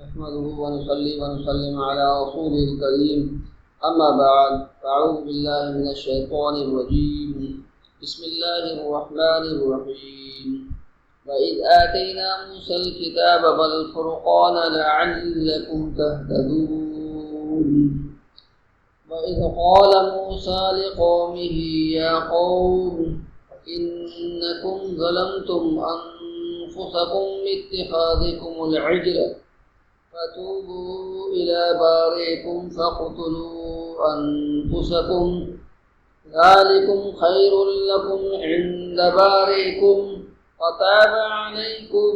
نحمده ونصلي ونسلم على رسوله الكريم أما بعد فأعوذ بالله من الشيطان الرجيم بسم الله الرحمن الرحيم وإذ آتينا موسى الكتاب والفرقان لعلكم تهتدون وإذ قال موسى لقومه يا قوم إنكم ظلمتم أنفسكم باتخاذكم العجل فتوبوا إلى بارئكم فاقتلوا أنفسكم ذلكم خير لكم عند بارئكم فتاب عليكم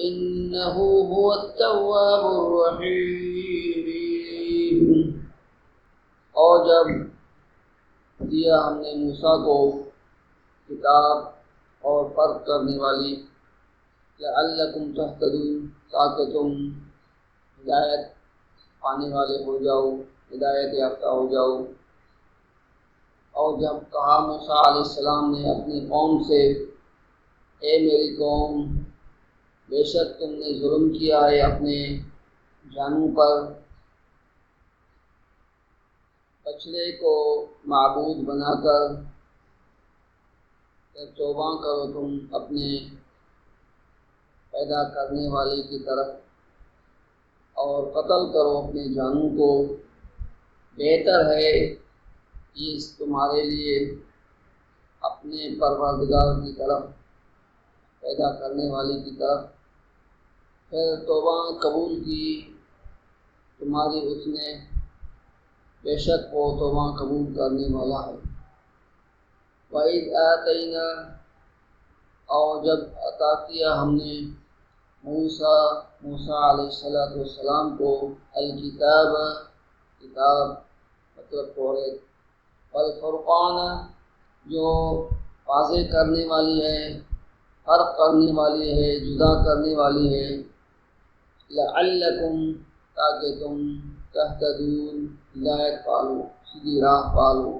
إنه هو التواب الرحيم۔ اور جب دیا ہم نے موسیٰ کو کتاب اور فرق کرنے والی لعلکم تہتدون تاکہ تم ہدایت پانے والے ہو جاؤ، ہدایت یافتہ ہو جاؤ۔ اور جب کہا موسیٰ علیہ السلام نے اپنی قوم سے اے میری قوم، بے شک تم نے ظلم کیا ہے اپنے جانوں پر، بچڑے کو معبود بنا کر، توبہ کرو تم اپنے پیدا کرنے والے کی طرف اور قتل کرو اپنے جانوں کو، بہتر ہے یہ تمہارے لیے اپنے پروردگار کی طرف، پیدا کرنے والے کی طرف۔ پھر توبہ قبول کی تمہاری اس نے، بے شک وہ توبہ قبول کرنے والا ہے۔ وَإِذْ آتَيْنَا، اور جب عطا کیا ہم نے موسیٰ علیہ السلام کو الکتاب کتاب مطلب توریت، والفرقان جو واضح کرنے والی ہے، فرق کرنے والی ہے، جدا کرنے والی ہے، لعلکم تاکہ تم تہتدون ہدایت پالو، سیدھی راہ پالو۔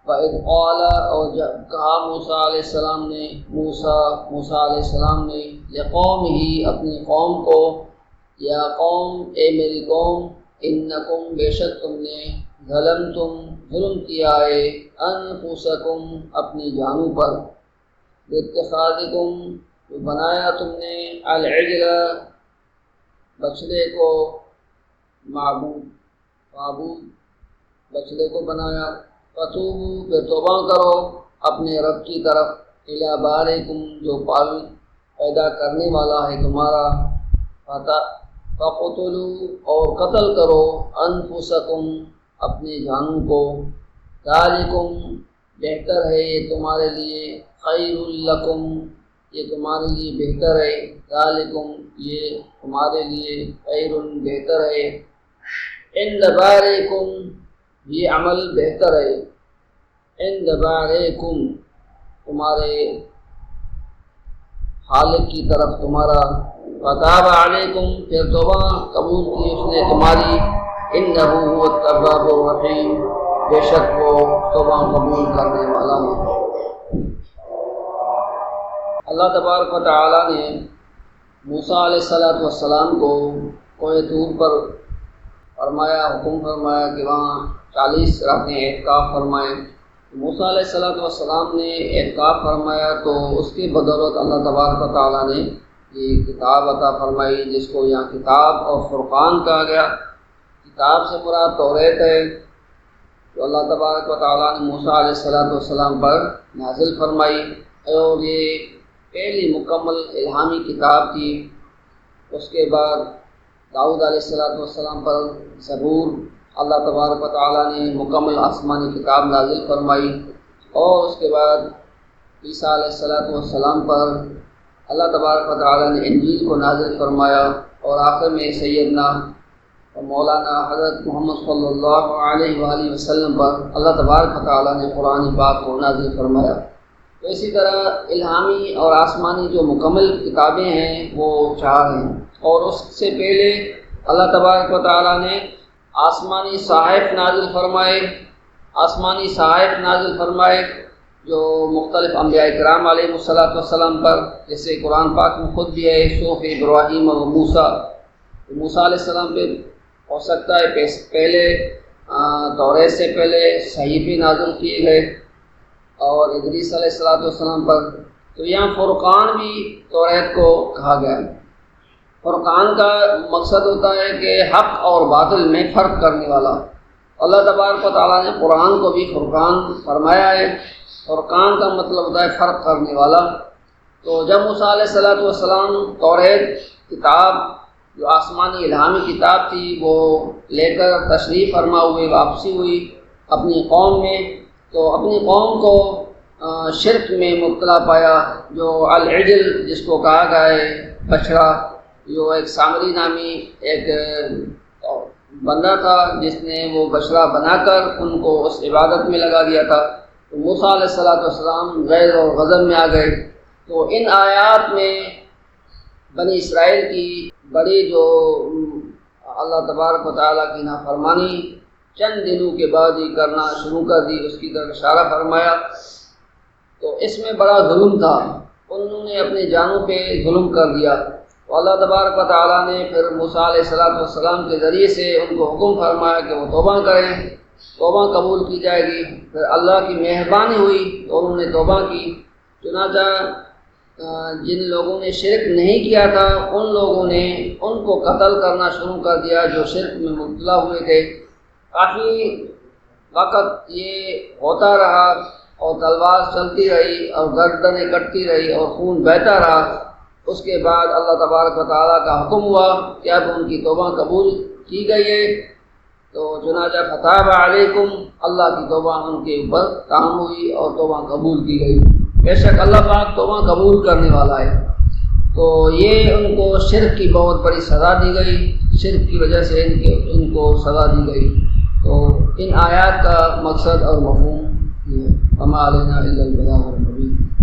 وَإِذْ قَالَ، اور جب کہا موسیٰ علیہ السلام نے لقومہ اپنی قوم کو، یا قوم اے میری قوم، انکم بے شک تم نے ظلم کیا ہے انفسکم اپنی جانوں پر، باتخاذکم بنایا تم نے العجل بچڑے کو معبود بچڑے کو بنایا، فتوبوا پھر توبہ کرو اپنے رب کی طرف، الی بارئکم جو پیدا کرنے والا ہے تمہارا، فقتلوا اور قتل کرو انفسکم اپنے جانوں کو، ذالکم بہتر ہے یہ تمہارے لیے، خیر لکم یہ تمہارے لیے بہتر ہے، ذالکم یہ تمہارے لیے خیر بہتر ہے، عند بارئکم یہ عمل بہتر ہے، عند بارئکم تمہارے خالق کی طرف تمہارا، فتاب علیکم پھر توبہ قبول کی اس نے تمہاری، انہ هو التواب الرحیم بے شک وہ توبہ قبول کرنے والا ہے۔ اللہ تبارک و تعالی نے موسیٰ علیہ السلام کو کوہ طور پر حکم فرمایا کہ وہاں 40 راتیں اعتکاف فرمائیں۔ موسیٰ علیہ السلام نے اعتکاف فرمایا تو اس کی بدولت اللہ تبارک و تعالیٰ نے یہ کتاب عطا فرمائی، جس کو یہاں کتاب اور فرقان کہا گیا۔ کتاب سے مراد توریت ہے جو اللہ تبارک و تعالیٰ نے موسیٰ علیہ السلام پر نازل فرمائی، اور یہ پہلی مکمل الہامی کتاب تھی۔ اس کے بعد داؤد علیہ السلام پر زبور اللہ تبارک و تعالیٰ نے مکمل آسمانی کتاب نازل فرمائی، اور اس کے بعد عیسیٰ علیہ السلام پر اللہ تبارک و تعالیٰ نے انجیل کو نازل فرمایا، اور آخر میں سیدنا اور مولانا حضرت محمد صلی اللہ علیہ وآلہ وسلم پر اللہ تبارک و تعالیٰ نے قرآن پاک کو نازل فرمایا۔ تو اسی طرح الہامی اور آسمانی جو مکمل کتابیں ہیں وہ 4 ہیں، اور اس سے پہلے اللہ تبارک و تعالیٰ نے آسمانی صحائف نازل فرمائے جو مختلف انبیاء کرام علیہ السلام پر، جیسے قرآن پاک میں خود بھی ہے صحف ابراہیم و موسیٰ، تو موسیٰ علیہ السلام پہ ہو سکتا ہے پہلے توریت سے پہلے صحیفے نازل کیے گئے، اور ادریس علیہ السلام پر تو یہاں فرقان بھی توریت کو کہا گیا۔ فرقان کا مقصد ہوتا ہے کہ حق اور باطل میں فرق کرنے والا۔ اللہ تبارک و تعالیٰ نے قرآن کو بھی فرقان فرمایا ہے۔ فرقان کا مطلب ہوتا ہے فرق کرنے والا۔ تو جب موسیٰ علیہ السلام توریت کتاب جو آسمانی الہامی کتاب تھی وہ لے کر تشریف فرما ہوئے، واپسی ہوئی اپنی قوم میں، تو اپنی قوم کو شرک میں مبتلا پایا، جو العجل جس کو کہا گیا ہے بچڑا، جو ایک سامری نامی ایک بندہ تھا جس نے وہ بچڑا بنا کر ان کو اس عبادت میں لگا دیا تھا۔ تو موسیٰ علیہ السلام غیر اور غضب میں آ گئے۔ تو ان آیات میں بنی اسرائیل کی بڑی جو اللہ تبارک و تعالیٰ کی نافرمانی چند دنوں کے بعد ہی کرنا شروع کر دی، اس کی طرف اشارہ فرمایا۔ تو اس میں بڑا ظلم تھا، انہوں نے اپنے جانوں پہ ظلم کر دیا۔ تو اللہ تبارک و تعالیٰ نے پھر موسیٰ علیہ السلام کے ذریعے سے ان کو حکم فرمایا کہ وہ توبہ کریں، توبہ قبول کی جائے گی۔ پھر اللہ کی مہربانی ہوئی تو انہوں نے توبہ کی۔ چنانچہ جن لوگوں نے شرک نہیں کیا تھا ان لوگوں نے ان کو قتل کرنا شروع کر دیا جو شرک میں مبتلا ہوئے تھے۔ کافی وقت یہ ہوتا رہا اور تلوار چلتی رہی اور گردنیں کٹتی رہی اور خون بہتا رہا۔ اس کے بعد اللہ تبارک و تعالیٰ کا حکم ہوا کہ اب ان کی توبہ قبول کی گئی ہے۔ تو چنانچہ فتاب علیکم، اللہ کی توبہ ان کے اوپر کام ہوئی اور توبہ قبول کی گئی۔ بے شک اللہ پاک توبہ قبول کرنے والا ہے۔ تو یہ ان کو شرک کی بہت بڑی سزا دی گئی، شرک کی وجہ سے ان کو سزا دی گئی۔ تو ان آیات کا مقصد اور مفہوم یہ وما علینا الا البلاغ المبین۔